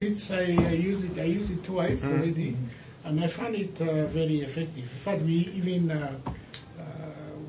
I use it twice already, and I find it very effective. In fact, we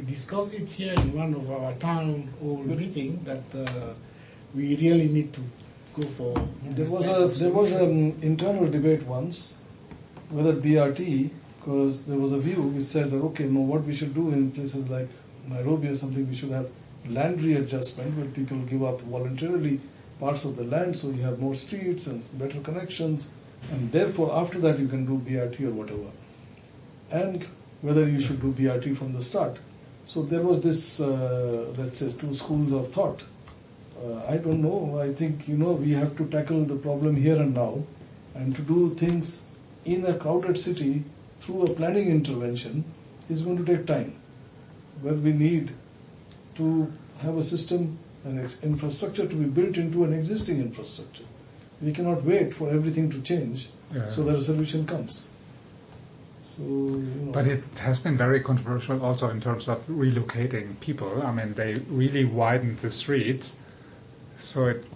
discussed it here in one of our town hall meeting that we really need to go for. There was an internal debate once whether BRT, because there was a view which said that what we should do in places like Nairobi or something, we should have land readjustment where people give up voluntarily parts of the land, so you have more streets and better connections, and therefore after that you can do BRT or whatever. And whether you should do BRT from the start. So there was this, let's say, two schools of thought. I don't know. I think, we have to tackle the problem here and now, and to do things in a crowded city through a planning intervention is going to take time. Where we need to have a system and infrastructure to be built into an existing infrastructure. We cannot wait for everything to change so that a solution comes. So, But it has been very controversial also in terms of relocating people. I mean, they really widened the streets, so it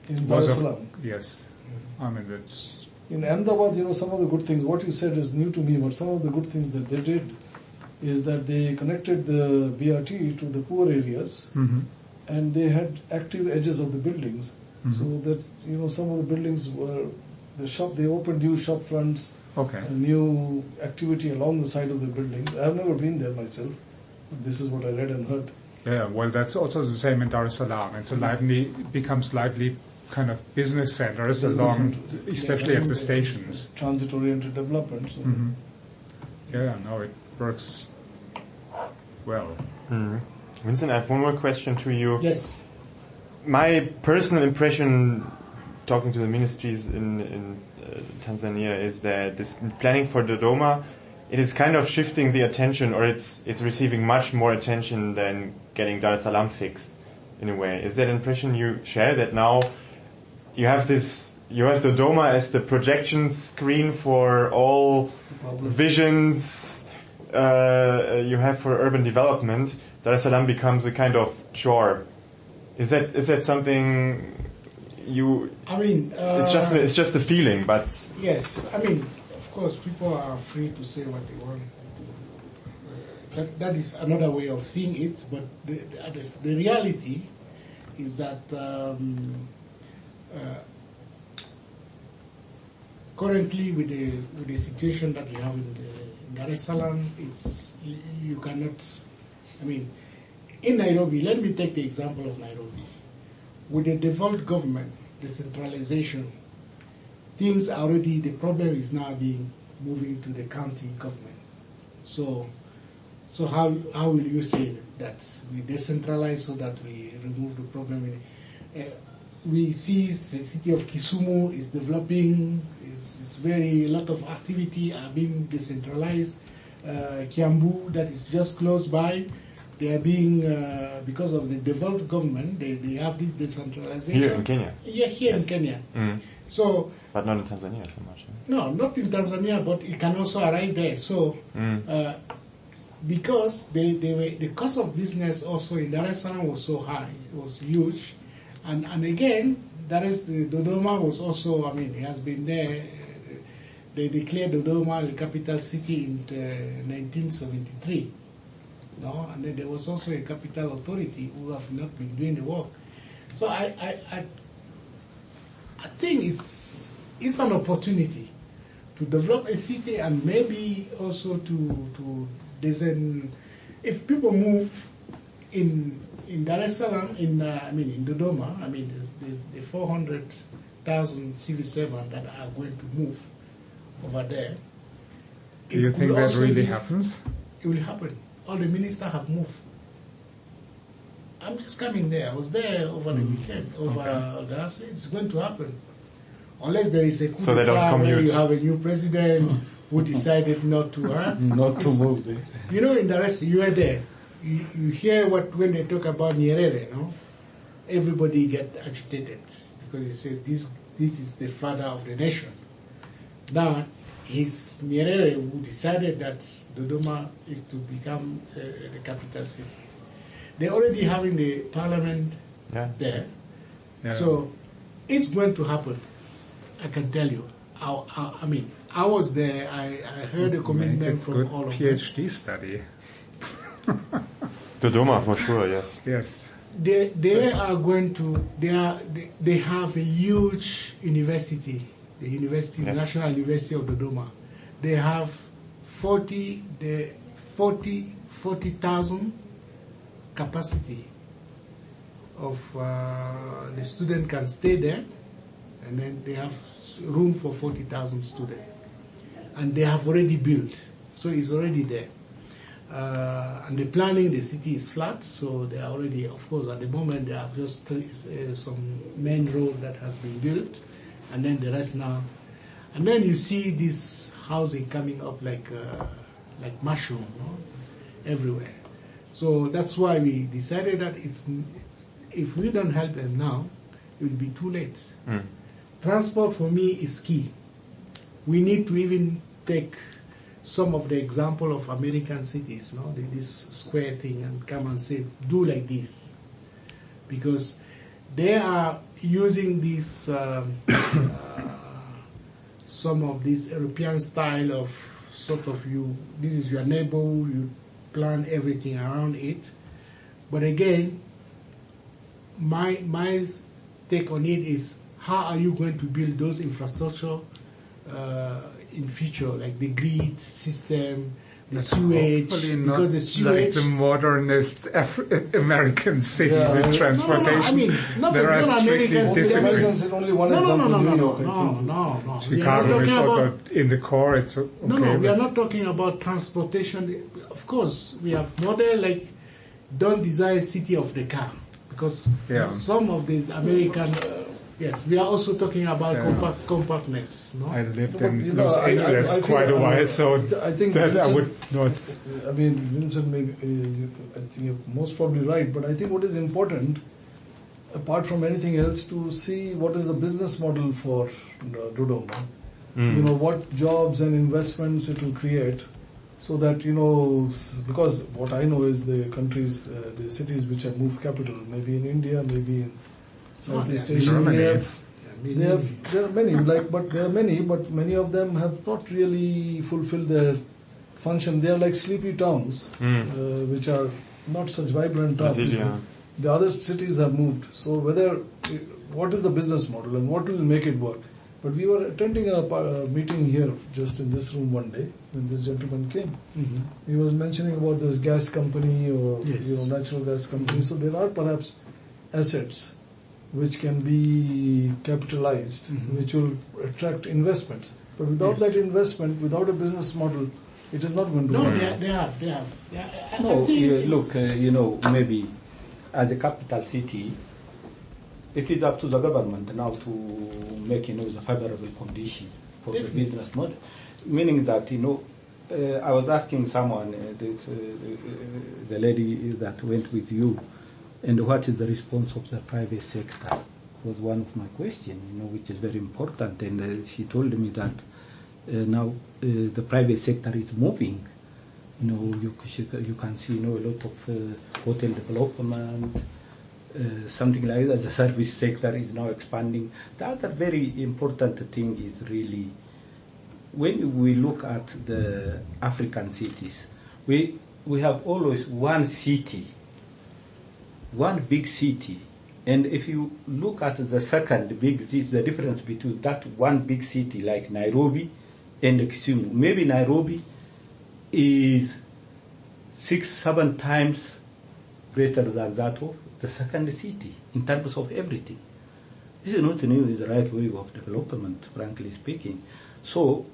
in Dar es Salaam. Yes. I mean, it's... In Ahmedabad, some of the good things, what you said is new to me, but some of the good things that they did is that they connected the BRT to the poor areas, and they had active edges of the buildings, so that some of the buildings were they opened new shop fronts, new activity along the side of the buildings. I have never been there myself, but this is what I read and heard. Yeah, well, that's also the same in Dar es Salaam. It's becomes lively kind of business centers especially at the stations. Transit-oriented development. So. It works well. Vincent, I have one more question to you. Yes. My personal impression, talking to the ministries in Tanzania, is that this planning for Dodoma, it is kind of shifting the attention, or it's receiving much more attention than getting Dar es Salaam fixed, in a way. Is that impression you share, that now you have Dodoma as the projection screen for all visions you have for urban development? Dar es Salaam becomes a kind of chore. Is that something you? I mean, it's just a feeling, but yes. I mean, of course, people are free to say what they want. That is another way of seeing it. But the reality is that currently, with the situation that we have in Dar es Salaam, you cannot. I mean, in Nairobi, let me take the example of Nairobi. With the devolved government, decentralization, things are already, the problem is now moving to the county government. So how will you say that we decentralize so that we remove the problem? We see the city of Kisumu is developing, a lot of activity are being decentralized. Kiambu, that is just close by, they are being, because of the devolved government, they have this decentralization. Here in Kenya? Yeah, here in Kenya. So, but not in Tanzania so much. No, not in Tanzania, but it can also arrive there. So, because the cost of business also in Dar es Salaam was so high, it was huge. And again, Dodoma was also, it has been there. They declared Dodoma the capital city in 1973. No? And then there was also a capital authority who have not been doing the work. So I think it's an opportunity to develop a city, and maybe also to design. If people move in Dar es Salaam, in Dodoma, the 400,000 civil servants that are going to move over there. Do you think that really happens? It will happen. All the ministers have moved. I'm just coming there. I was there over the weekend. It's going to happen. Unless there is a coup d'etat where you have a new president who decided not to move. In the rest, you are there. You hear when they talk about Nyerere, everybody get agitated because they say this is the father of the nation. Now, it's Nyerere who decided that Dodoma is to become the capital city. They're already having the parliament there. Yeah. So it's going to happen. I can tell you. I mean, I was there. I heard a commitment from good all of them. PhD study. Dodoma for sure, yes. Yes. They are going to. They have a huge university, the university, Yes. National University of Dodoma. They have 40,000 capacity of the student can stay there, and then they have room for 40,000 students, and they have already built, so it's already there. And the planning, the city is flat, so they are already, of course, at the moment they have just some main road that has been built, and then the rest now. And then you see this housing coming up like mushroom, everywhere. So that's why we decided that if we don't help them now, it will be too late. Transport for me is key. We need to even take some of the example of American cities, this square thing, and come and say, do like this. Because they are using this, some of this European style of sort of this is your neighbor, you plan everything around it. But again, my take on it is, how are you going to build those infrastructure in future, like the grid system, the sewage, because the sewage, like the modernist American city with transportation. I mean, not there are strictly Americans. Americans in only one example. New York, I think. No. Chicago is also in the core. It's okay. No, we are not talking about transportation. Of course, we have model like don't design city of the car, because some of these American. Yes, we are also talking about compactness. No? I lived in Los Angeles quite a while, so I think that Vincent, I would not. I mean, Vincent, maybe I think you're most probably right, but I think what is important, apart from anything else, to see what is the business model for Dodoma. What jobs and investments it will create, so that because what I know is the countries, the cities which have moved capital, maybe in India, maybe in Southeast Asia, there are many, but many of them have not really fulfilled their function. They are like sleepy towns, which are not such vibrant towns. The other cities have moved. So what is the business model and what will make it work? But we were attending a meeting here, just in this room one day, when this gentleman came. Mm-hmm. He was mentioning about this gas company or natural gas company. So there are perhaps assets which can be capitalized, which will attract investments. But without that investment, without a business model, it is not going to work. No, they have. No, look, maybe as a capital city, it is up to the government now to make, the favorable condition for the business model. Meaning that, I was asking someone, the lady that went with you, and what is the response of the private sector was one of my questions, which is very important. And she told me that now the private sector is moving. You can see, a lot of hotel development, something like that. The service sector is now expanding. The other very important thing is really, when we look at the African cities, we have always one city, one big city, and if you look at the second big city, the difference between that one big city like Nairobi and Kisumu, maybe Nairobi is 6-7 times better than that of the second city in terms of everything. This is not the right way of development, frankly speaking. So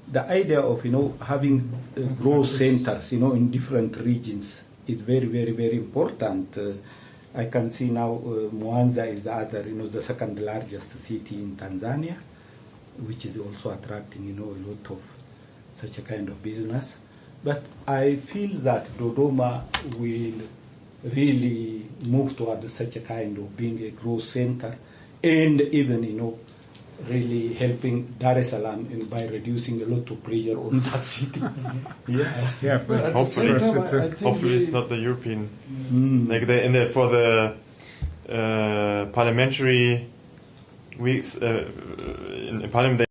the idea of having growth centers in different regions is very, very, very important. I can see now Mwanza is the other, the second largest city in Tanzania, which is also attracting, a lot of such a kind of business. But I feel that Dodoma will really move towards such a kind of being a growth center, and even, really helping Dar es Salaam by reducing a lot of pressure on that city. Yeah, but hopefully it's not the European, like for the parliamentary in Parliament